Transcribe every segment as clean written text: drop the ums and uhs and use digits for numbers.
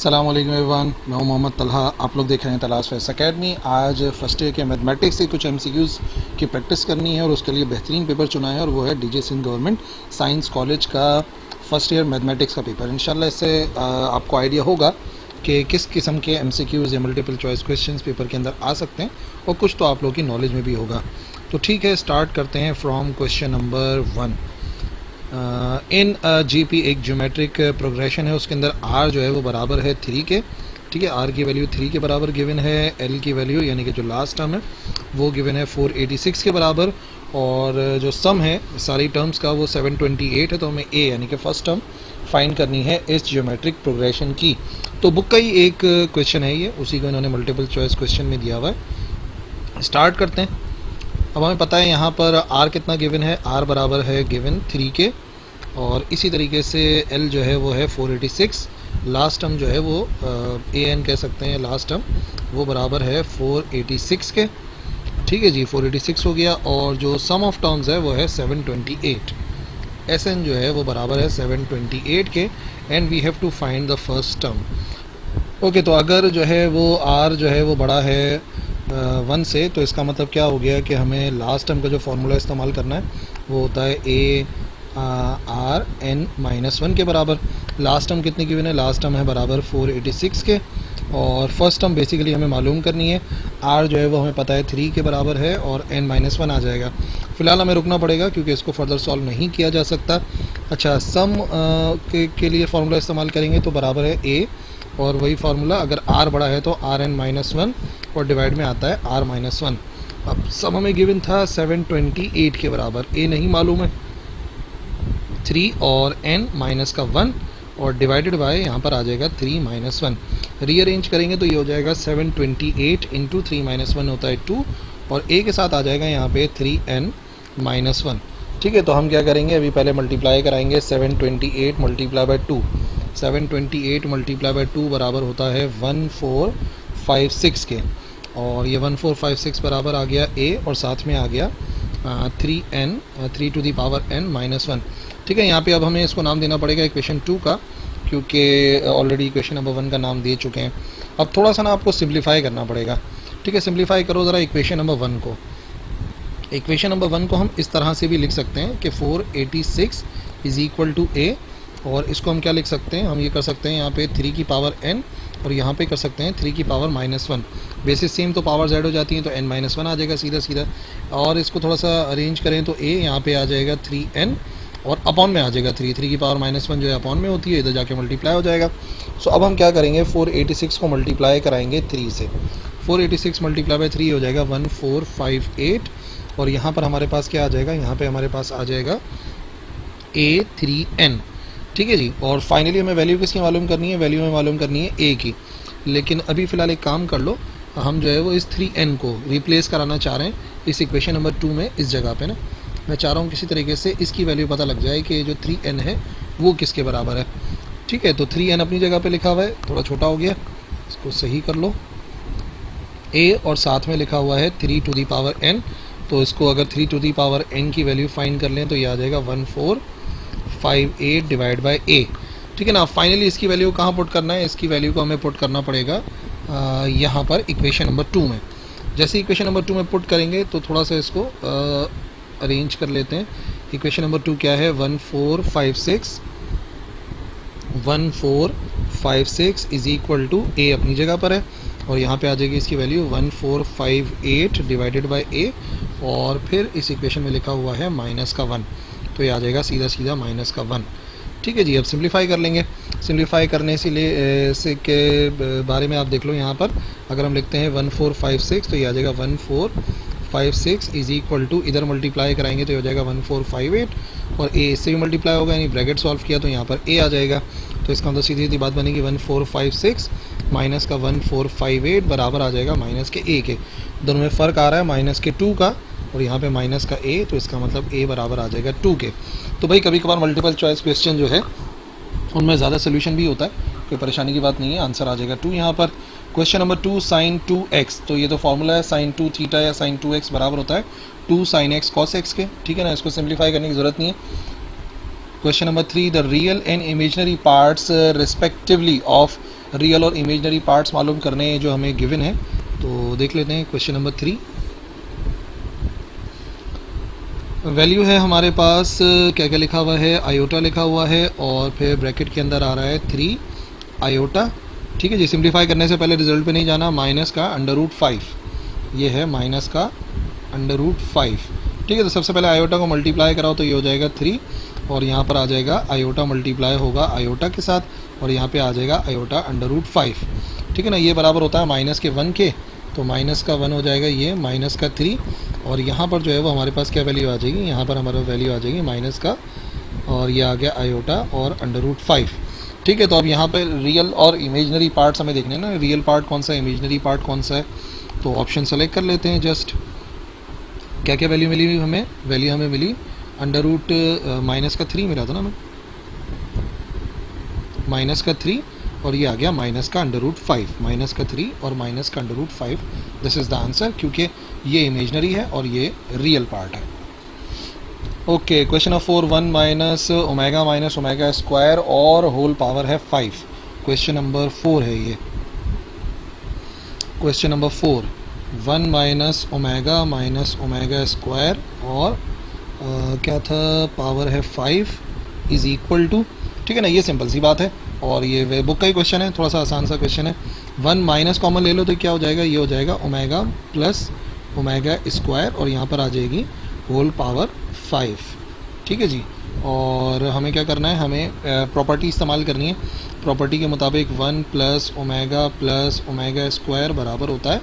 अस्सलाम वालेकुम एवरीवन, मैं हूं मोहम्मद तलहा। आप लोग देख रहे हैं तलाश फैस अकेडमी। आज फर्स्ट ईयर के मैथमेटिक्स से कुछ एमसीक्यूज़ की प्रैक्टिस करनी है और उसके लिए बेहतरीन पेपर चुना है और वो है DJ Sindh government science college का फर्स्ट ईयर मैथमेटिक्स का पेपर। इंशाल्लाह इससे आपको आइडिया होगा कि किस किस्म के एमसीक्यूज़ या मल्टीपल चॉइस क्वेश्चंस पेपर के अंदर आ सकते हैं और कुछ तो आप लोगों की नॉलेज में भी होगा। तो ठीक है, स्टार्ट करते हैं from question number 1। In GP एक ज्योमेट्रिक प्रोग्रेशन है, उसके अंदर आर जो है वो बराबर है 3 के। ठीक है, आर की वैल्यू 3 के बराबर गिवन है। एल की वैल्यू यानी कि जो लास्ट टर्म है वो गिवन है 486 के बराबर, और जो सम है सारी टर्म्स का वो 728 है। तो हमें ए यानी कि फर्स्ट टर्म फाइंड करनी है इस ज्योमेट्रिक प्रोग्रेशन की। तो बुक का ही एक क्वेश्चन है ये, उसी को इन्होंने मल्टीपल चॉइस क्वेश्चन में दिया हुआ है। स्टार्ट करते हैं। अब हमें पता है यहाँ पर आर कितना गिवन है, आर बराबर है गिवन 3 के, और इसी तरीके से एल जो है वो है 486। लास्ट टर्म जो है वो ए एन कह सकते हैं, लास्ट टर्म वो बराबर है 486 के। ठीक है जी, 486 हो गया, और जो सम ऑफ टर्म्स है वो है 728। एस एन जो है वो बराबर है 728 के, and we have to find the first term. Okay, तो अगर जो है वो आर जो है वो बड़ा है 1 से, तो इसका मतलब क्या हो गया कि हमें लास्ट टर्म का जो फार्मूला इस्तेमाल करना है वो होता है ए आर एन माइनस 1 के बराबर। लास्ट टर्म कितने गिवन है, लास्ट टर्म है बराबर 486 के, और फर्स्ट टर्म बेसिकली हमें मालूम करनी है। आर जो है वो हमें पता है 3 के बराबर है, और एन माइनस 1 आ जाएगा। फ़िलहाल हमें रुकना पड़ेगा क्योंकि इसको फर्दर सॉल्व नहीं किया जा सकता। अच्छा, सम के लिए फार्मूला इस्तेमाल करेंगे तो बराबर है ए, और वही फार्मूला अगर आर बड़ा है तो आर एन माइनस 1, और डिवाइड में आता है आर माइनस 1। अब सम हमें गिवन था 728 के बराबर, ए नहीं मालूम है 3 और n माइनस का 1, और डिवाइडेड बाय यहाँ पर आ जाएगा 3 माइनस 1। रीअरेंज करेंगे तो ये हो जाएगा 728 इंटू 3 माइनस 1 होता है 2, और a के साथ आ जाएगा यहाँ पे 3n माइनस 1। ठीक है, तो हम क्या करेंगे, अभी पहले मल्टीप्लाई कराएंगे 728 मल्टीप्लाई बाय 2। 728 मल्टीप्लाई बाय 2 बराबर होता है 1456 के, और ये 1456 बराबर आ गया a, और साथ में आ गया 3n 3 to the power n minus 1। ठीक है, यहाँ पे अब हमें इसको नाम देना पड़ेगा इक्वेशन 2 का, क्योंकि ऑलरेडी इक्वेशन नंबर 1 का नाम दे चुके हैं। अब थोड़ा सा ना आपको सिंप्लीफाई करना पड़ेगा। ठीक है, सिंप्लीफाई करो ज़रा इक्वेशन नंबर 1 को। इक्वेशन नंबर 1 को हम इस तरह से भी लिख सकते हैं कि 486 इज़ इक्वल टू ए, और इसको हम क्या लिख सकते हैं, हम ये कर सकते हैं यहाँ पे 3 की पावर n, और यहाँ पे कर सकते हैं 3 की पावर माइनस 1। बेसिस सेम तो पावर z हो जाती है, तो n माइनस 1 आ जाएगा सीधा सीधा। और इसको थोड़ा सा अरेंज करें तो a यहाँ पे आ जाएगा 3n, और अपॉन में आ जाएगा 3 की पावर माइनस 1 जो है अपॉन में होती है, इधर जाके मल्टीप्लाई हो जाएगा। सो अब हम क्या करेंगे, 486 को मल्टीप्लाई कराएंगे 3 से। 486 मल्टीप्लाई बाई 3 हो जाएगा 1458, और यहाँ पर हमारे पास क्या आ जाएगा, यहाँ पे हमारे पास आ जाएगा A3n। ठीक है जी, और फाइनली हमें वैल्यू किसकी मालूम करनी है, वैल्यू हमें मालूम करनी है a की। लेकिन अभी फ़िलहाल एक काम कर लो, हम जो है वो इस 3n को रिप्लेस कराना चाह रहे हैं इस इक्वेशन नंबर 2 में। इस जगह पे ना मैं चाह रहा हूँ किसी तरीके से इसकी वैल्यू पता लग जाए कि जो 3n है वो किसके बराबर है। ठीक है, तो 3n अपनी जगह पे लिखा हुआ है, थोड़ा छोटा हो गया, इसको सही कर लो। a और साथ में लिखा हुआ है 3 टू दी पावर n, तो इसको अगर 3 टू दी पावर n की वैल्यू फाइंड कर लें तो ये आ जाएगा 1458 डिवाइड बाई a। ठीक है ना। फाइनली इसकी वैल्यू कहाँ पुट करना है, इसकी वैल्यू को हमें पुट करना पड़ेगा यहाँ पर इक्वेशन नंबर 2 में। जैसे इक्वेशन नंबर 2 में पुट करेंगे तो थोड़ा सा इसको अरेंज कर लेते हैं। इक्वेशन नंबर 2 क्या है, 1456 इज इक्वल टू ए अपनी जगह पर है, और यहाँ पे आ जाएगी इसकी वैल्यू 1458 डिवाइडेड बाय ए, और फिर इस इक्वेशन में लिखा हुआ है माइनस का 1, तो ये आ जाएगा सीधा सीधा माइनस का 1। ठीक है जी, अब सिंप्लीफाई कर लेंगे। सिंप्लीफाई करने से के बारे में आप देख लो, यहाँ पर अगर हम लिखते हैं 1456 तो ये आ जाएगा 1456 इज इक्वल टू, इधर मल्टीप्लाई कराएंगे तो ये हो जाएगा 1458, और a इससे भी मल्टीप्लाई होगा, यानी ब्रैकेट सॉल्व किया तो यहाँ पर a आ जाएगा। तो इसका मतलब सीधी सीधी बात बनेगी 1456 माइनस का 1458 बराबर आ जाएगा माइनस के a के। दोनों में फ़र्क आ रहा है माइनस के 2 का, और यहाँ पे माइनस का a, तो इसका मतलब a बराबर आ जाएगा 2 के। तो भाई कभी कभार मल्टीपल चॉइस क्वेश्चन जो है उनमें ज़्यादा सोल्यूशन भी होता है, कोई परेशानी की बात नहीं है। आंसर आ जाएगा 2 यहाँ पर। क्वेश्चन नंबर 2 साइन 2x, तो ये तो फॉर्मूला है साइन 2 थीटा या साइन 2x बराबर होता है 2 साइन x cos x के। ठीक है ना, इसको सिंप्लीफाई करने की ज़रूरत नहीं है। Question number 3 the real and imaginary parts respectively of real और इमेजनरी पार्ट्स मालूम करने जो हमें गिवन है। तो देख लेते हैं क्वेश्चन नंबर 3। वैल्यू है हमारे पास क्या क्या लिखा हुआ है, आयोटा लिखा हुआ है और फिर ब्रैकेट के अंदर आ रहा है 3 आयोटा। ठीक है जी, सिंप्लीफाई करने से पहले रिजल्ट पे नहीं जाना। माइनस का √5, ये है माइनस का √5। ठीक है, तो सबसे पहले आयोटा को मल्टीप्लाई कराओ तो ये हो जाएगा 3 और यहाँ पर आ जाएगा आयोटा मल्टीप्लाई होगा आयोटा के साथ और यहाँ पे आ जाएगा आयोटा √5। ठीक है ना, ये बराबर होता है माइनस के 1 के, तो माइनस का 1 हो जाएगा ये माइनस का 3 और यहाँ पर जो है वो हमारे पास क्या वैल्यू आ जाएगी, यहाँ पर हमारा वैल्यू आ जाएगी माइनस का और ये आ गया आयोटा और √5। ठीक है, तो अब यहाँ पर रियल और इमेजनरी पार्ट्स हमें देखने हैं ना, रियल पार्ट कौन सा है, इमेजनरी पार्ट कौन सा है। तो ऑप्शन सेलेक्ट कर लेते हैं। जस्ट क्या क्या वैल्यू मिली हमें, वैल्यू हमें मिली माइनस का 3 मिला था ना हमें, माइनस का 3 और ये आ गया माइनस का √5, माइनस का 3 और माइनस का √5। दिस इज़ द आंसर, क्योंकि ये इमेजनरी है और ये रियल पार्ट है। Okay, question number 4, 1 minus omega square और होल पावर है 5। क्वेश्चन नंबर 4 है ये, question number 4, 1 minus omega square और क्या था, पावर है 5 इज़ इक्वल टू। ठीक है ना, ये सिंपल सी बात है और ये वे बुक का ही क्वेश्चन है, थोड़ा सा आसान सा क्वेश्चन है। 1 माइनस कॉमन ले लो तो क्या हो जाएगा, ये हो जाएगा ओमेगा प्लस ओमेगा स्क्वायर और यहाँ पर आ जाएगी होल पावर 5। ठीक है जी, और हमें क्या करना है, हमें प्रॉपर्टी इस्तेमाल करनी है। प्रॉपर्टी के मुताबिक 1 प्लस ओमेगा स्क्वायर बराबर होता है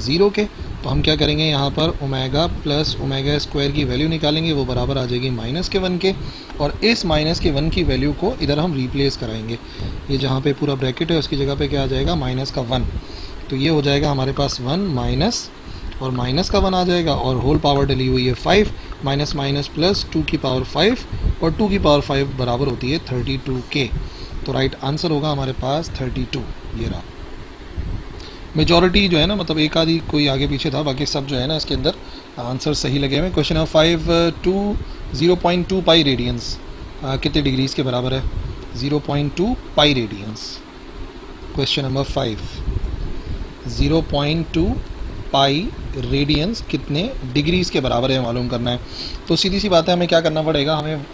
0 के। तो हम क्या करेंगे, यहाँ पर ओमेगा प्लस ओमेगा स्क्वायर की वैल्यू निकालेंगे, वो बराबर आ जाएगी माइनस के 1 के और इस माइनस के 1 की वैल्यू को इधर हम रिप्लेस कराएंगे। ये जहाँ पे पूरा ब्रैकेट है उसकी जगह पे क्या आ जाएगा, माइनस का 1। तो ये हो जाएगा हमारे पास 1 माइनस और माइनस का 1 आ जाएगा और होल पावर डली हुई है 5, माइनस माइनस प्लस 2 की पावर 5 और 2 की पावर 5 बराबर होती है 32 के। तो राइट आंसर होगा हमारे पास 32। ये रहा मेजॉरिटी जो है ना, मतलब एक आधी कोई आगे पीछे था, बाकी सब जो है ना इसके अंदर आंसर सही लगे हुए। क्वेश्चन नंबर 5, 0.2 पाई रेडियंस कितने डिग्रीज के बराबर है, 0.2 पाई रेडियंस। क्वेश्चन नंबर 5, 0.2 पाई रेडियंस कितने डिग्रीज के बराबर है मालूम करना है। तो सीधी सी बात है, हमें क्या करना पड़ेगा, हमें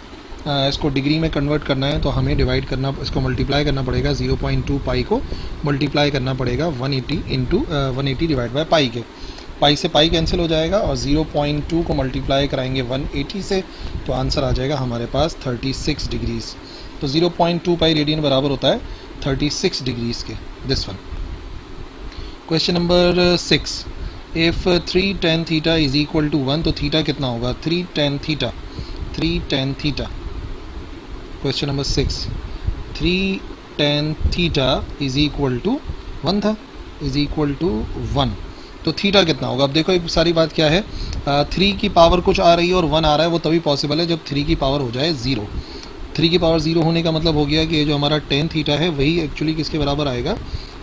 इसको डिग्री में कन्वर्ट करना है तो हमें डिवाइड करना, इसको मल्टीप्लाई करना पड़ेगा। 0.2 पाई को मल्टीप्लाई करना पड़ेगा 180 डिवाइड बाय पाई के। पाई से पाई कैंसिल हो जाएगा और 0.2 को मल्टीप्लाई कराएंगे 180 से, तो आंसर आ जाएगा हमारे पास 36 डिग्रीज। तो 0.2 पाई रेडियन बराबर होता है 36 डिग्रीज के। This one. Question number 6, if 3 tan theta is equal to 1, तो थीटा कितना होगा, 3 tan theta. Question number 6, 3 tan theta is equal to 1 था, इज इक्वल टू 1। तो थीटा कितना होगा। अब देखो एक सारी बात क्या है, 3 की पावर कुछ आ रही है और 1 आ रहा है, वो तभी पॉसिबल है जब 3 की पावर हो जाए 0। 3 की पावर 0 होने का मतलब हो गया कि ये जो हमारा tan थीटा है वही एक्चुअली किसके बराबर आएगा,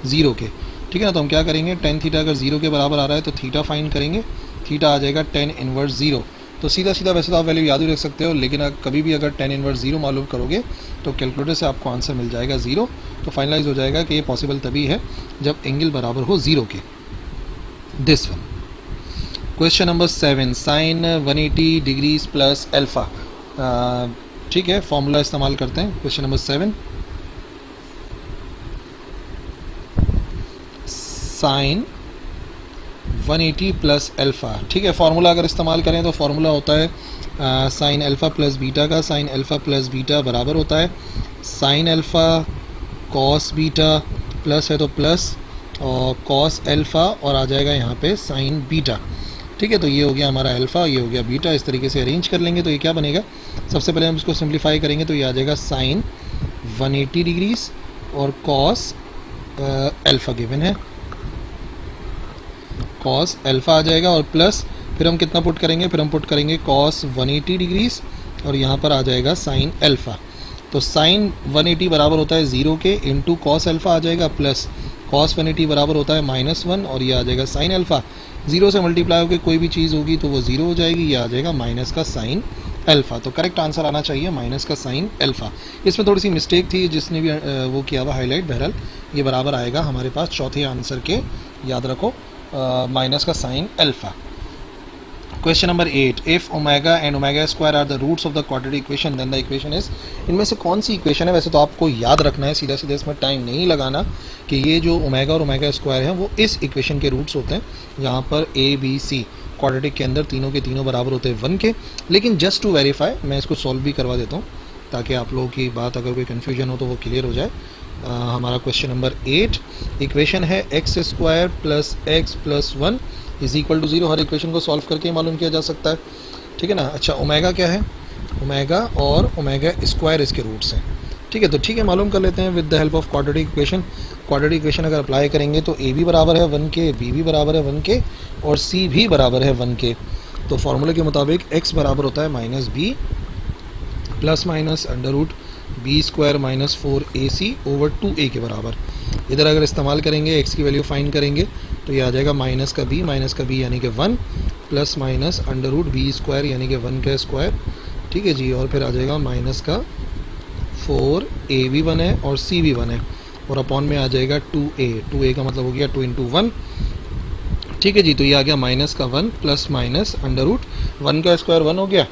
0 के। ठीक है ना, तो हम क्या करेंगे, tan थीटा अगर 0 के बराबर आ रहा है तो थीटा फाइंड करेंगे, थीटा आ जाएगा tan इनवर्स 0। तो सीधा सीधा वैसे तो आप वैल्यू याद ही रख सकते हो, लेकिन कभी भी अगर tan इनवर्स 0 मालूम करोगे तो कैलकुलेटर से आपको आंसर मिल जाएगा 0। तो फाइनलाइज हो जाएगा कि ये पॉसिबल तभी है जब एंगल बराबर हो 0 के। This one. Question number 7, sine 180 degrees plus alpha. ठीक है, फॉर्मूला इस्तेमाल करते हैं। Question number 7, sine 180 plus alpha. ठीक है, फार्मूला अगर इस्तेमाल करें तो फार्मूला होता है साइन अल्फ़ा प्लस बीटा का। साइन अल्फ़ा प्लस बीटा बराबर होता है sine alpha cos beta, plus है तो प्लस और कॉस अल्फ़ा और आ जाएगा यहाँ पे साइन बीटा। ठीक है, तो ये हो गया हमारा अल्फ़ा, ये हो गया बीटा। इस तरीके से अरेंज कर लेंगे तो ये क्या बनेगा, सबसे पहले हम इसको सिंप्लीफाई करेंगे तो ये आ जाएगा साइन 180 डिग्रीज और कॉस अल्फ़ा गिवन है, कॉस अल्फ़ा आ जाएगा और प्लस फिर हम कितना पुट करेंगे, फिर हम पुट करेंगे कॉस 180 डिग्रीज और यहाँ पर आ जाएगा साइन अल्फ़ा। तो साइन 180 बराबर होता है 0 के इंटू कॉस अल्फ़ा आ जाएगा प्लस कॉस 180 बराबर होता है -1 और ये आ जाएगा साइन अल्फ़ा। 0 से मल्टीप्लाई होकर कोई भी चीज़ होगी तो वो 0 हो जाएगी, ये आ जाएगा माइनस का साइन अल्फ़ा। तो करेक्ट आंसर आना चाहिए माइनस का साइन अल्फ़ा। इसमें थोड़ी सी मिस्टेक थी, जिसने भी वो किया हुआ हाईलाइट, बहरहाल ये बराबर आएगा हमारे पास चौथे आंसर के, याद रखो माइनस का sine alpha. Question number 8, if omega and omega square are the roots of the quadratic equation then the equation is. इनमें से कौन सी इक्वेशन है? वैसे तो आपको याद रखना है, सीधा सीधा इसमें टाइम नहीं लगाना, कि ये जो ओमेगा और ओमेगा स्क्वायर है वो इस इक्वेशन के रूट्स होते हैं, जहाँ पर ए बी सी क्वाड्रेटिक के अंदर तीनों के तीनों बराबर होते हैं 1 के। लेकिन जस्ट टू वेरीफाई मैं इसको सॉल्व भी करवा देता हूँ, ताकि आप लोगों की बात अगर कोई कन्फ्यूजन हो तो वो क्लियर हो जाए। हमारा क्वेश्चन नंबर 8 इक्वेशन है x square plus x plus 1 is equal to 0। हर इक्वेशन को सॉल्व करके मालूम किया जा सकता है, ठीक है ना। अच्छा, ओमेगा क्या है? ओमेगा और ओमेगा स्क्वायर इसके रूट्स हैं, ठीक है। तो ठीक है, मालूम कर लेते हैं with the help of quadratic equation. Quadratic equation अगर अप्लाई करेंगे तो ए भी बराबर है 1 के, बी भी बराबर है 1 के, और सी भी बराबर है 1 के। तो फॉर्मूले के मुताबिक एक्स बराबर होता है minus b plus minus under root b square minus 4ac over 2a के बराबर। इधर अगर इस्तेमाल करेंगे एक्स की वैल्यू फाइंड करेंगे तो ये आ जाएगा माइनस का बी यानी कि 1 plus minus under root b square यानी कि 1 का स्क्वायर, ठीक है जी। और फिर आ जाएगा माइनस का 4a भी 1 है और c भी 1 है, और अपॉन में आ जाएगा 2a का मतलब हो गया 2 इंटू 1, ठीक है जी। तो ये आ गया माइनस का 1 प्लस माइनस अंडर रूट 1 का स्क्वायर 1 हो गया,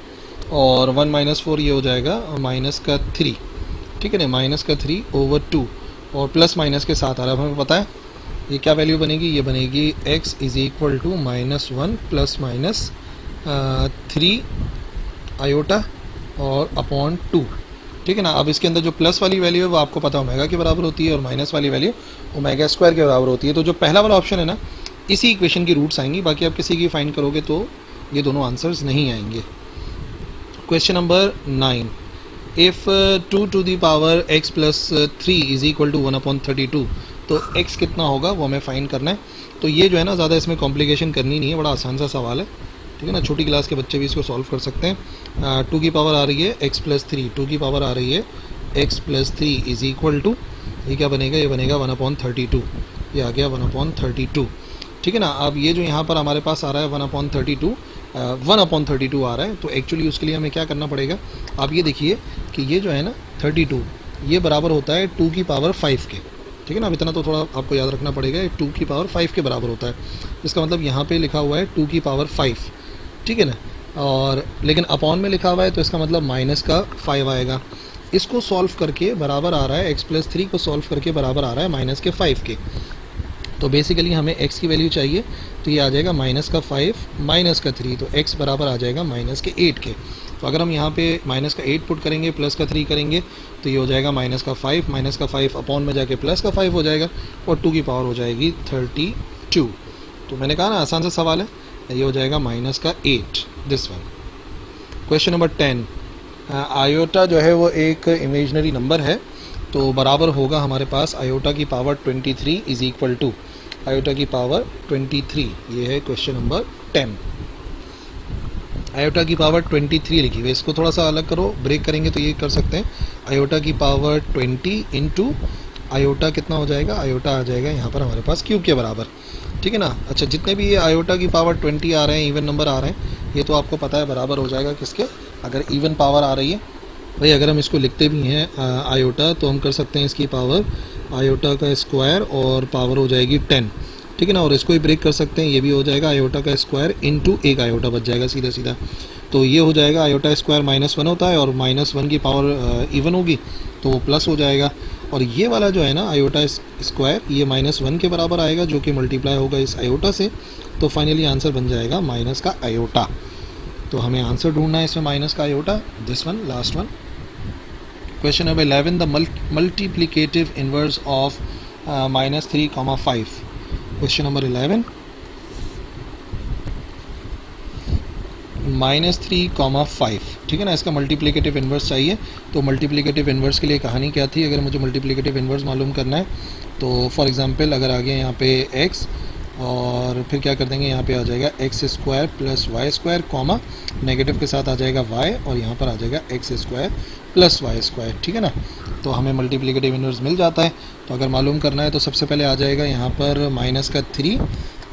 और 1 माइनस 4 ये हो जाएगा माइनस का 3, ठीक है ना, माइनस का 3 ओवर 2, और प्लस माइनस के साथ आ रहा है। हमें पता है ये क्या वैल्यू बनेगी, ये बनेगी x is equal to minus 1 plus minus 3 iota और अपॉन 2, ठीक है ना। अब इसके अंदर जो प्लस वाली वैल्यू है वो आपको पता ओमेगा के बराबर होती है, और माइनस वाली वैल्यू ओमेगा स्क्वायर के बराबर होती है। तो जो पहला वाला ऑप्शन है ना, इसी इक्वेशन की रूट्स आएंगी, बाकी आप किसी की फाइंड करोगे तो ये दोनों आंसर्स नहीं आएंगे। Question number 9, if 2 to the power x plus 3 is equal to 1/32, तो x कितना होगा वो हमें फाइंड करना है। तो ये जो है ना, ज़्यादा इसमें कॉम्प्लिकेशन करनी नहीं है, बड़ा आसान सा सवाल है, ठीक है ना। छोटी क्लास के बच्चे भी इसको सॉल्व कर सकते हैं। 2 की पावर आ रही है x प्लस 3, 2 की पावर आ रही है x plus 3 is equal to, ये क्या बनेगा, ये बनेगा 1/32, ये आ गया 1/32, ठीक है ना। अब ये जो यहाँ पर हमारे पास आ रहा है 1/32 आ रहा है, तो एक्चुअली उसके लिए हमें क्या करना पड़ेगा। आप ये देखिए कि ये जो है ना 32, ये बराबर होता है 2 की पावर 5 के, ठीक है ना। अब इतना तो थोड़ा आपको याद रखना पड़ेगा, 2 की पावर 5 के बराबर होता है। इसका मतलब यहाँ पे लिखा हुआ है 2 की पावर 5, ठीक है ना, और लेकिन अपॉन में लिखा हुआ है तो इसका मतलब माइनस का 5 आएगा। इसको सॉल्व करके बराबर आ रहा है x प्लस 3 को सॉल्व करके बराबर आ रहा है माइनस के 5 के। तो बेसिकली हमें x की वैल्यू चाहिए, तो ये आ जाएगा माइनस का 5 माइनस का 3, तो x बराबर आ जाएगा माइनस के 8 के। तो अगर हम यहाँ पे माइनस का 8 पुट करेंगे प्लस का 3 करेंगे तो ये हो जाएगा माइनस का 5 अपॉन में जाके प्लस का 5 हो जाएगा, और 2 की पावर हो जाएगी 32। तो मैंने कहा ना आसान सा सवाल है, ये हो जाएगा माइनस का 8, this one. Question number 10, iota जो है वो एक इमेजनरी नंबर है, तो बराबर होगा हमारे पास आयोटा की power 23 is equal to iota की पावर 23। ये है क्वेश्चन नंबर 10। आयोटा की पावर 23 लिखी हुई है, इसको थोड़ा सा अलग करो, ब्रेक करेंगे तो ये कर सकते हैं। आयोटा की पावर 20 इंटू आयोटा कितना हो जाएगा, आयोटा आ जाएगा यहाँ पर हमारे पास क्यूब के बराबर, ठीक है ना। अच्छा, जितने भी ये आयोटा की पावर 20 आ रहे हैं, इवन नंबर आ रहे हैं, ये तो आपको पता है बराबर हो जाएगा किसके, अगर इवन पावर आ रही है भाई। अगर हम इसको लिखते भी हैं आयोटा, तो हम कर सकते हैं इसकी पावर आयोटा का स्क्वायर और पावर हो जाएगी 10, ठीक है ना। और इसको ही ब्रेक कर सकते हैं, ये भी हो जाएगा आयोटा का स्क्वायर इंटू एक आयोटा बच जाएगा सीधा सीधा। तो ये हो जाएगा आयोटा स्क्वायर -1 होता है, और -1 की पावर इवन होगी तो वो प्लस हो जाएगा। और ये वाला जो है ना आयोटा स्क्वायर, ये -1 के बराबर आएगा, जो कि मल्टीप्लाई होगा इस आयोटा से। तो फाइनली आंसर बन जाएगा माइनस का आयोटा। तो हमें आंसर ढूंढना है इसमें माइनस का iota, this one, last one. Question number 11, the multiplicative inverse of -3,5। Question number 11, -3,5, ठीक है ना। इसका मल्टीप्लिकेटिव इन्वर्स चाहिए। तो मल्टीप्लिकेटिव इन्वर्स के लिए कहानी क्या थी, अगर मुझे मल्टीप्लिकेटिव इन्वर्स मालूम करना है तो फॉर एग्जांपल अगर आ गया यहाँ पे x, और फिर क्या कर देंगे, यहाँ पे आ जाएगा x square plus y square, comma negative के साथ आ जाएगा y, और यहाँ पर आ जाएगा x square plus y square, ठीक है ना। तो हमें मल्टीप्लिकेटिव इन्वर्स मिल जाता है। तो अगर मालूम करना है तो सबसे पहले आ जाएगा यहाँ पर माइनस का 3,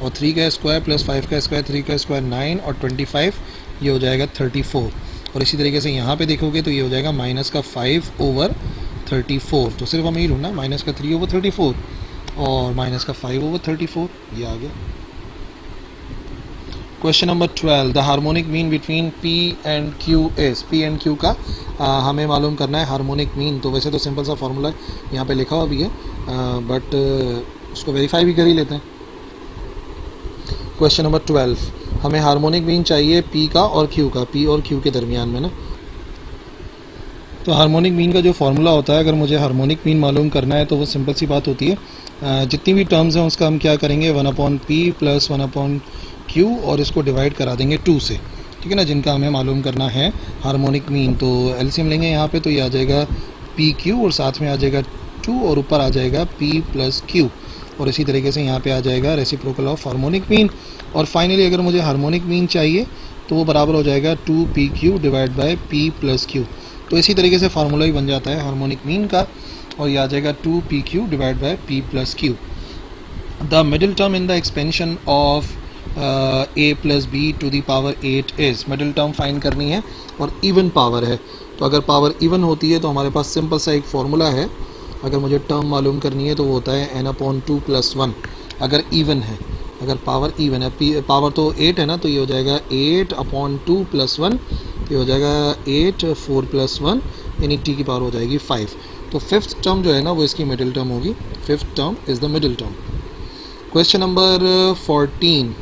और 3 का स्क्वायर प्लस 5 का स्क्वायर, 3 का स्क्वायर 9, और 25, ये हो जाएगा 34। और इसी तरीके से यहाँ पे देखोगे तो ये हो जाएगा माइनस का 5/34। तो सिर्फ हमें ये ढूंढना है, माइनस का 3/34 और माइनस का 5/34, ये आ गया। Question number 12, the harmonic mean between P and Q is. P and Q का हमें मालूम करना है हार्मोनिक मीन। तो वैसे तो सिंपल सा फॉर्मूला यहाँ पे लिखा हुआ भी है, बट उसको वेरीफाई भी कर ही लेते हैं। क्वेश्चन नंबर 12, हमें हार्मोनिक मीन चाहिए P का और Q का, P और Q के दरमियान में ना। तो हार्मोनिक मीन का जो फार्मूला होता है, अगर मुझे हार्मोनिक मीन मालूम करना है तो वो सिंपल सी बात होती है, जितनी भी टर्म्स हैं उसका हम क्या करेंगे 1/P प्लस 1/Q और इसको डिवाइड करा देंगे 2 से, ठीक है ना, जिनका हमें मालूम करना है हार्मोनिक मीन। तो एलसीएम लेंगे यहाँ पे, तो ये आ जाएगा PQ और साथ में आ जाएगा 2 और ऊपर आ जाएगा P प्लस Q, और इसी तरीके से यहाँ पे आ जाएगा रेसिप्रोकल ऑफ हार्मोनिक मीन। और फाइनली अगर मुझे हार्मोनिक मीन चाहिए तो वो बराबर हो जाएगा 2PQ divide by P plus Q। तो इसी तरीके से फार्मूला ही बन जाता है हार्मोनिक मीन का, और ये आ जाएगा 2PQ divide by P plus Q। The middle term in the expansion of A plus B to the power 8 is. Middle term find करनी है और इवन पावर है, तो अगर पावर इवन होती है तो हमारे पास सिंपल सा एक फार्मूला है। अगर मुझे टर्म मालूम करनी है तो वो होता है n/2 + 1। अगर इवन है, अगर पावर इवन है, पावर तो 8 है ना, तो ये हो जाएगा 8/2 + 1, ये हो जाएगा 8, 4 + 1 यानी t की पावर हो जाएगी 5। तो फिफ्थ टर्म जो है ना वो इसकी मिडिल टर्म होगी, fifth term is the middle term. Question number 14,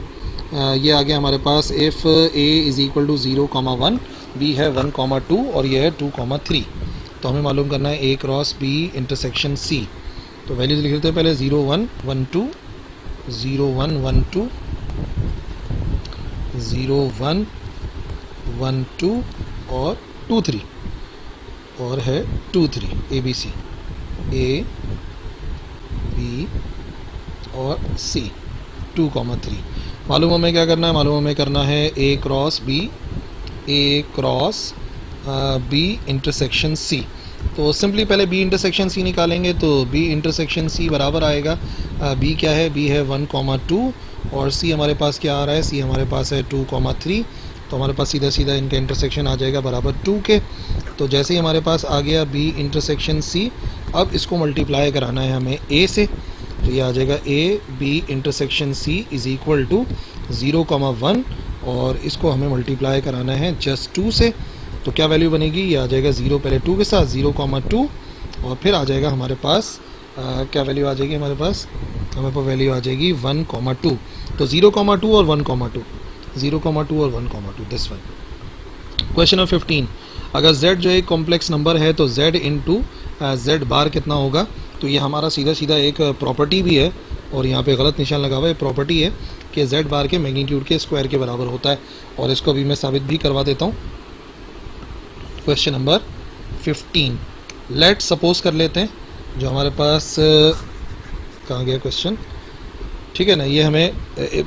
ये आ गया हमारे पास, इफ़ A = 0,1, B है 1,2 और ये है 2,3। तो हमें मालूम करना है A cross B intersection C। तो वैल्यूज लिख लेते हैं पहले 0, 1, 1, 2, 0, 1, 1, 2, 0, 1, 1, 2 और 2, 3, और है 2, 3 ABC, A, B और C 2,3। मालूम हमें क्या करना है, मालूम हमें करना है A cross B, A cross B intersection C। तो सिंपली पहले B इंटरसेक्शन C निकालेंगे, तो B इंटरसेक्शन C बराबर आएगा, B क्या है, B है 1,2 और C हमारे पास क्या आ रहा है, C हमारे पास है 2,3। तो हमारे पास सीधा सीधा इनका इंटरसेक्शन आ जाएगा बराबर 2 के। तो जैसे ही हमारे पास आ गया B इंटरसेक्शन C, अब इसको मल्टीप्लाई कराना है हमें A से, तो ये आ जाएगा A B intersection C is equal to 0,1 और इसको हमें मल्टीप्लाई कराना है जस्ट 2 से। तो क्या वैल्यू बनेगी, ये आ जाएगा 0 पहले 2 के साथ 0,2 और फिर आ जाएगा हमारे पास क्या वैल्यू आ जाएगी हमारे पास वैल्यू आ जाएगी 1,2। तो 0,2 और 1,2, 0,2 और 1,2, दिस वन। क्वेश्चन नंबर 15, अगर z जो एक कॉम्प्लेक्स नंबर है तो z इंटू z बार कितना होगा। तो ये हमारा सीधा सीधा एक प्रॉपर्टी भी है, और यहाँ पे गलत निशान लगा हुआ है, प्रॉपर्टी है कि z बार के मैग्नीट्यूड के स्क्वायर के बराबर होता है, और इसको अभी मैं साबित भी करवा देता हूँ। क्वेश्चन नंबर 15, लेट सपोज कर लेते हैं, जो हमारे पास कहाँ गया क्वेश्चन, ठीक है ना, ये हमें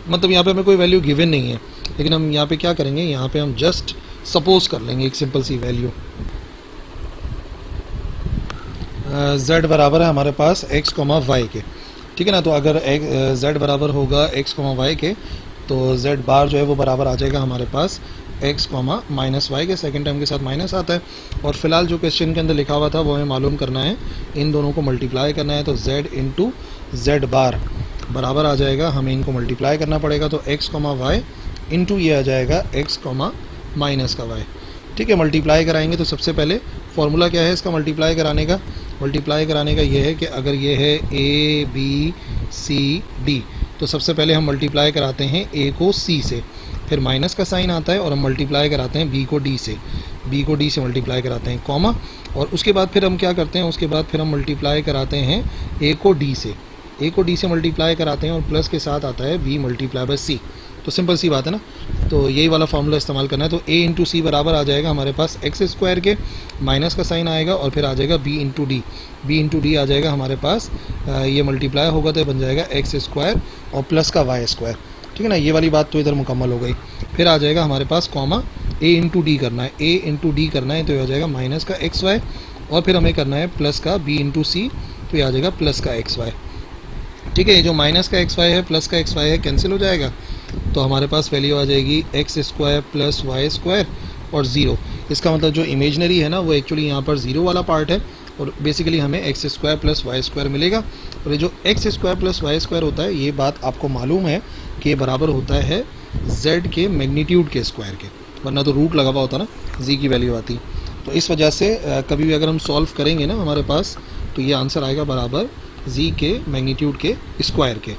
मतलब यहाँ पे हमें कोई वैल्यू गिवन नहीं है, लेकिन हम यहाँ पे क्या करेंगे, यहाँ पे हम जस्ट सपोज कर लेंगे एक सिंपल सी वैल्यू। z बराबर है हमारे पास x, y के, ठीक है ना। तो अगर z बराबर होगा x, y के, तो z बार जो है वो बराबर आ जाएगा हमारे पास x, -y के, सेकेंड टर्म के साथ माइनस आता है। और फिलहाल जो क्वेश्चन के अंदर लिखा हुआ था वो हमें मालूम करना है, इन दोनों को मल्टीप्लाई करना है। तो z इंटू z बार बराबर आ जाएगा, हमें इनको मल्टीप्लाई करना पड़ेगा, तो x, y इंटू ये आ जाएगा x, -y, ठीक है। मल्टीप्लाई कराएंगे तो सबसे पहले फॉर्मूला क्या है इसका मल्टीप्लाई कराने का, ये है कि अगर ये है A B C D, तो सबसे पहले हम मल्टीप्लाई कराते हैं A को C से, फिर माइनस का साइन आता है और हम मल्टीप्लाई कराते हैं B को D से, मल्टीप्लाई कराते हैं कॉमा, और उसके बाद फिर हम क्या करते हैं, उसके बाद फिर हम मल्टीप्लाई कराते हैं A को D से, मल्टीप्लाई कराते हैं और प्लस के साथ आता है B मल्टीप्लाई बाय C। तो सिंपल सी बात है ना, तो यही वाला फार्मूला इस्तेमाल करना है। तो A इंटू सी बराबर आ जाएगा हमारे पास x स्क्वायर के, माइनस का साइन आएगा और फिर आ जाएगा B इंटू डी आ जाएगा हमारे पास, ये मल्टीप्लाई होगा तो बन जाएगा x स्क्वायर और प्लस का y स्क्वायर, ठीक है ना। ये वाली बात तो इधर मुकम्मल हो गई। फिर आ जाएगा हमारे पास कॉमा A इंटू डी करना है, तो ये हो जाएगा माइनस का xy और फिर हमें करना है प्लस का B इंटू सी, तो ये आ जाएगा प्लस का xy, ठीक है। ये जो माइनस का xy है प्लस का xy है कैंसिल हो जाएगा, तो हमारे पास वैल्यू आ जाएगी x square plus y square और 0। इसका मतलब जो इमेजनरी है ना वो एक्चुअली यहाँ पर 0 वाला पार्ट है और बेसिकली हमें x square plus y square मिलेगा। और ये जो x square plus y square होता है ये बात आपको मालूम है कि ये बराबर होता है z के मैग्नीट्यूड के स्क्वायर के, वरना तो रूट लगा हुआ होता ना, z की वैल्यू आती। तो इस वजह से कभी भी अगर हम सॉल्व करेंगे ना हमारे पास तो ये आंसर आएगा बराबर z के मैग्नीट्यूड के स्क्वायर के।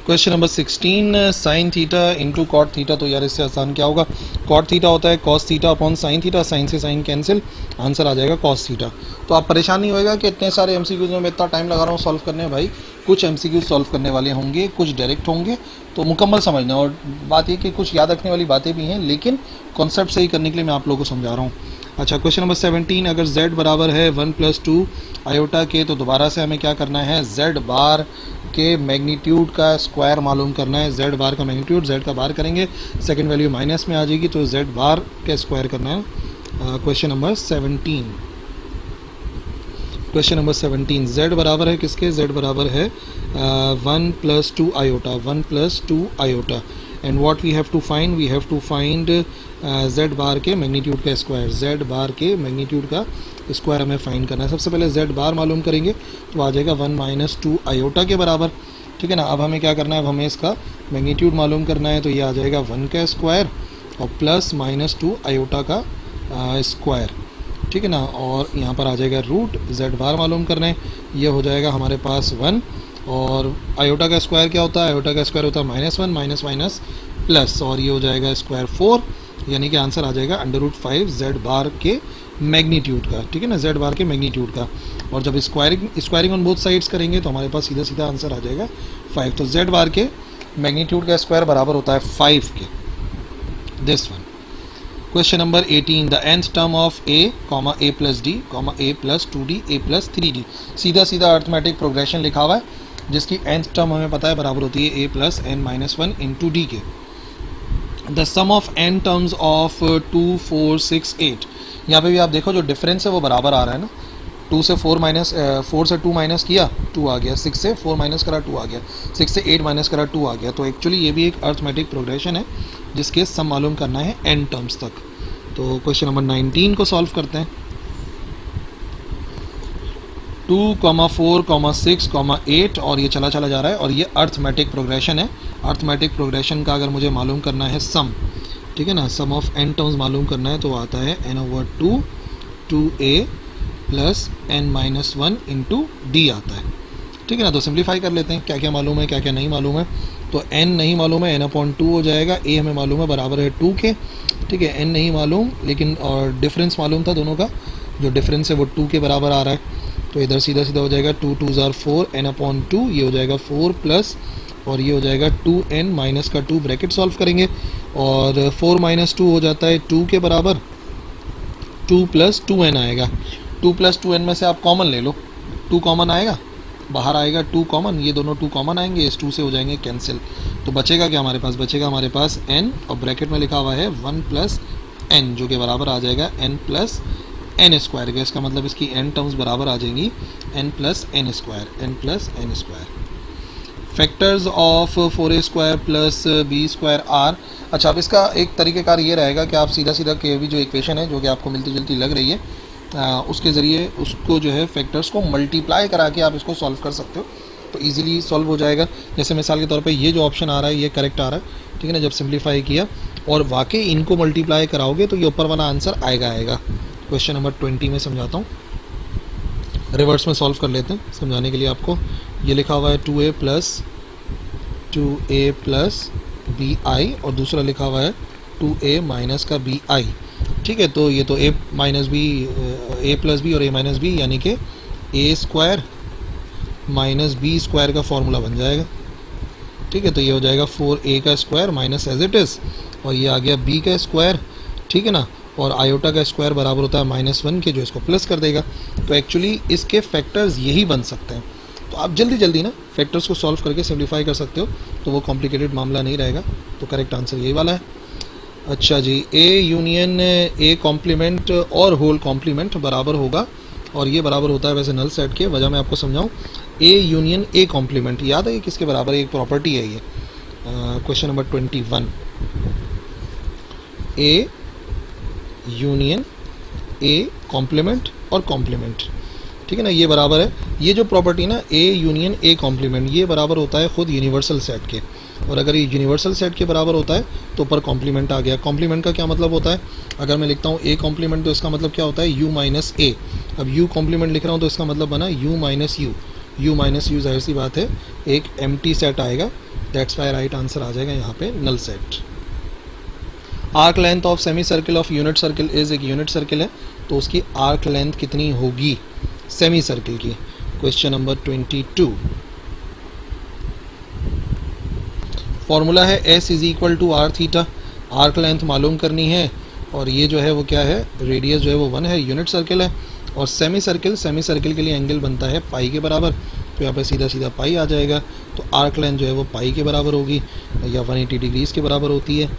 Question number 16 sine theta into cot theta. तो यार इससे आसान क्या होगा, कॉट थीटा होता है cos theta upon sine theta, sine से साइन कैंसिल, आंसर आ जाएगा कॉस थीटा। तो आप परेशान नहीं होएगा कि इतने सारे एमसीक्यूज में मैं इतना टाइम लगा रहा हूँ सॉल्व करने में। भाई कुछ एमसीक्यूज सॉल्व करने वाले होंगे, कुछ डायरेक्ट होंगे, तो मुकम्मल समझना। और बात ये कि कुछ याद रखने वाली बातें भी हैं, लेकिन कॉन्सेप्ट सही करने के लिए मैं आप लोगों को समझा रहा हूँ। अच्छा, क्वेश्चन नंबर 17, अगर z बराबर है 1 + 2 आयोटा के, तो दोबारा से हमें क्या करना है, z बार के मैग्नीट्यूड का स्क्वायर मालूम करना है। z बार का मैग्नीट्यूड, z का बार करेंगे, सेकंड वैल्यू माइनस में आ जाएगी, तो z बार का स्क्वायर करना है। Question number 17, question number 17, z बराबर है किसके, z बराबर है 1 + 2 iota, 1 + 2 iota. And what we have to find, we have to find z bar के मैग्नीट्यूड का स्क्वायर, z बार के मैग्नीट्यूड का स्क्वायर हमें फाइंड करना है। सबसे पहले z बार मालूम करेंगे तो आ जाएगा 1 - 2 आयोटा के बराबर, ठीक है ना। अब हमें क्या करना है, अब हमें इसका मैग्नीट्यूड मालूम करना है, तो ये आ जाएगा 1 का स्क्वायर और प्लस -2 आयोटा का स्क्वायर, ठीक है ना। और यहाँ पर आ जाएगा रूट, z बार मालूम करना है, ये हो जाएगा हमारे पास 1, और आयोटा का स्क्वायर क्या होता है, आयोटा का स्क्वायर होता है -1 माइनस माइनस प्लस, और ये हो जाएगा स्क्वायर 4, यानी कि आंसर आ जाएगा √5 z बार के मैग्नीट्यूड का, ठीक है ना, z बार के मैग्नीट्यूड का। और जब स्क्वायरिंग ऑन बोथ साइड्स करेंगे तो हमारे पास सीधा सीधा आंसर आ जाएगा 5। तो z बार के मैग्नीट्यूड का स्क्वायर बराबर होता है 5 के, this one. Question number 18, the nth term of a, a + d, a + 2d, a + 3d। सीधा सीधा अर्थमेटिक प्रोग्रेशन लिखा हुआ है, जिसकी nth टर्म हमें पता है बराबर होती है a + n - 1 × d के। The sum of n terms of 2, 4, 6, 8। यहाँ पे भी आप देखो जो डिफरेंस है वो बराबर आ रहा है ना, 4 से 2 माइनस किया 2 आ गया, 6 से 4 माइनस करा 2 आ गया, 6 से 8 माइनस करा 2 आ गया। तो एक्चुअली ये भी एक अर्थमेटिक प्रोग्रेशन है जिसके सम मालूम करना है n टर्म्स तक। तो क्वेश्चन नंबर 19 को सॉल्व करते हैं। 2, 4, 6, 8, और ये चला चला जा रहा है, और ये अर्थमेटिक प्रोग्रेशन है। अर्थमेटिक प्रोग्रेशन का अगर मुझे मालूम करना है सम, ठीक है ना, सम ऑफ n टर्म्स मालूम करना है, तो आता है n/2 2a + n - 1 × d आता है, ठीक है ना। तो सिंप्लीफाई कर लेते हैं, क्या क्या मालूम है क्या क्या नहीं मालूम है। तो n नहीं मालूम है, n/2 हो जाएगा, a हमें मालूम है बराबर है 2 के, ठीक है। n नहीं मालूम, लेकिन और डिफरेंस मालूम था दोनों का, जो डिफरेंस है वो 2 के बराबर आ रहा है, तो इधर सीधा सीधा हो जाएगा 2 × 2 = 4, n/2, ये हो जाएगा 4 प्लस, और ये हो जाएगा 2n माइनस का 2, ब्रैकेट सॉल्व करेंगे, और 4 - 2 हो जाता है 2 के बराबर, 2 + 2n आएगा। 2 + 2n में से आप कॉमन ले लो, 2 कॉमन आएगा, बाहर आएगा 2 कॉमन, ये दोनों 2 कॉमन आएंगे, इस 2 से हो जाएंगे कैंसिल। तो बचेगा क्या हमारे पास, बचेगा हमारे पास n, और ब्रैकेट में लिखा हुआ है 1 + n, जो कि बराबर आ जाएगा n + n स्क्वायर का। इसका मतलब इसकी n टर्म्स बराबर आ जाएंगी n + n square, n + n square. Factors of 4a² + b² r। अच्छा, अब इसका एक तरीक़ेकार ये रहेगा कि आप सीधा सीधा के भी जो इक्वेशन है जो कि आपको मिलती जुलती लग रही है, उसके ज़रिए उसको जो है फैक्टर्स को मल्टीप्लाई करा के आप इसको सॉल्व कर सकते हो, तो इजीली सॉल्व हो जाएगा। जैसे मिसाल के तौर पे ये जो ऑप्शन आ रहा है ये करेक्ट आ रहा है, ठीक है ना। जब सिंप्लीफाई किया और वाकई इनको मल्टीप्लाई कराओगे तो ये ऊपर वाला आंसर आएगा। क्वेश्चन नंबर 20 में समझाता हूँ, रिवर्स में सॉल्व कर लेते हैं समझाने के लिए आपको। ये लिखा हुआ है 2a + bi, और दूसरा लिखा हुआ है 2a माइनस का bi, ठीक है। तो ये तो a + b और a - b, यानी कि a² - b² का फॉर्मूला बन जाएगा, ठीक है। तो ये हो जाएगा 4a का square minus as it is, और ये आ गया b का स्क्वायर, ठीक है ना, और आयोटा का स्क्वायर बराबर होता है -1 के, जो इसको प्लस कर देगा। तो एक्चुअली इसके फैक्टर्स यही बन सकते हैं। तो आप जल्दी जल्दी ना फैक्टर्स को सॉल्व करके सिम्प्लीफाई कर सकते हो, तो वो कॉम्प्लिकेटेड मामला नहीं रहेगा। तो करेक्ट आंसर यही वाला है। अच्छा जी, a यूनियन a कॉम्प्लीमेंट और होल कॉम्प्लीमेंट बराबर होगा, और ये बराबर होता है वैसे नल सेट के, वजह मैं आपको समझाऊँ। a यूनियन a कॉम्प्लीमेंट याद है ये किसके बराबर है, एक प्रॉपर्टी है ये। Question number 21, a union A complement और कॉम्प्लीमेंट, ठीक है ना, ये बराबर है, ये जो प्रॉपर्टी ना ए यूनियन ए कॉम्प्लीमेंट, ये बराबर होता है खुद यूनिवर्सल सेट के, और अगर ये यूनिवर्सल सेट के बराबर होता है तो ऊपर कॉम्प्लीमेंट आ गया। कॉम्प्लीमेंट का क्या मतलब होता है, अगर मैं लिखता हूँ ए कॉम्प्लीमेंट तो इसका मतलब क्या होता है यू माइनस ए, अब यू कॉम्प्लीमेंट लिख रहा हूँ तो इसका मतलब बना U minus U, U minus U जाहिर सी बात है एक एम्प्टी सेट आएगा, दैट्स वाई राइट आंसर आ जाएगा यहाँ पे null set. Arc length of semi circle of unit circle is, एक यूनिट सर्किल है तो उसकी आर्क लेंथ कितनी होगी सेमी सर्किल की। क्वेश्चन नंबर 22, फॉर्मूला है S is equal to R theta, arc length मालूम करनी है और ये जो है वो क्या है, रेडियस जो है वो 1 है, यूनिट सर्किल है, और सेमी सर्किल के लिए एंगल बनता है पाई के बराबर, तो यहाँ पे सीधा सीधा पाई आ जाएगा, तो आर्क लेंथ जो है वो पाई के बराबर होगी या 180 डिग्रीज के बराबर होती है,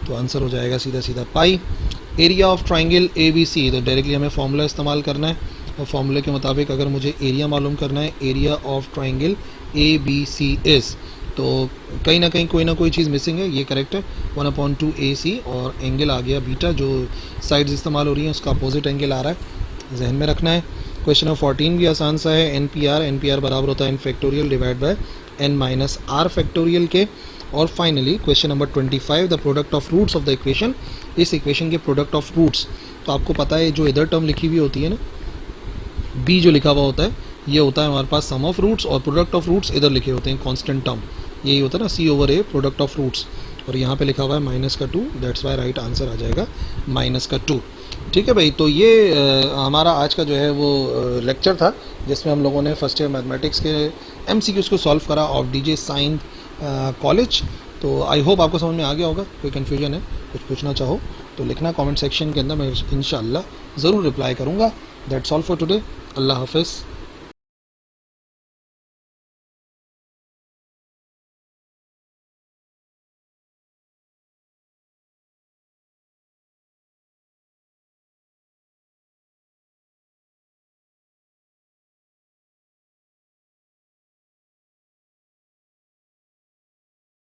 तो आंसर हो जाएगा सीधा सीधा पाई। Area of triangle A B C, तो डायरेक्टली हमें फॉर्मूला इस्तेमाल करना है और फॉर्मूले के मुताबिक अगर मुझे एरिया मालूम करना है, area of triangle A B C is, तो कहीं ना कहीं कोई ना कोई चीज़ मिसिंग है, ये करेक्ट है 1/2 AC, और एंगल आ गया बीटा, जो साइड्स इस्तेमाल हो रही हैं उसका अपोजिट एंगल आ रहा है, जहन में रखना है। क्वेश्चन नंबर 14 भी आसान सा है, NPR बराबर होता है n factorial divide by n minus R factorial के। और finally question number 25, the product of roots of the equation, इस इक्वेशन के प्रोडक्ट ऑफ रूट्स, तो आपको पता है जो इधर टर्म लिखी हुई होती है ना, बी जो लिखा हुआ होता है ये होता है हमारे पास सम ऑफ रूट्स, और प्रोडक्ट ऑफ रूट्स इधर लिखे होते हैं कांस्टेंट टर्म, यही होता है ना C/A प्रोडक्ट ऑफ रूट्स, और यहाँ पे लिखा हुआ है -2, दैट्स वाई राइट आंसर आ जाएगा -2। ठीक है भाई, तो ये हमारा आज का जो है वो लेक्चर था जिसमें हम लोगों ने फर्स्ट ईयर मैथमेटिक्स के MCQs को सॉल्व करा ऑफ DJ साइंस कॉलेज। तो आई होप आपको समझ में आ गया होगा, कोई कन्फ्यूजन है, कुछ पूछना चाहो तो लिखना कमेंट सेक्शन के अंदर, मैं इंशाल्लाह ज़रूर रिप्लाई करूँगा। दैट्स ऑल फॉर टुडे, अल्लाह हाफिज़।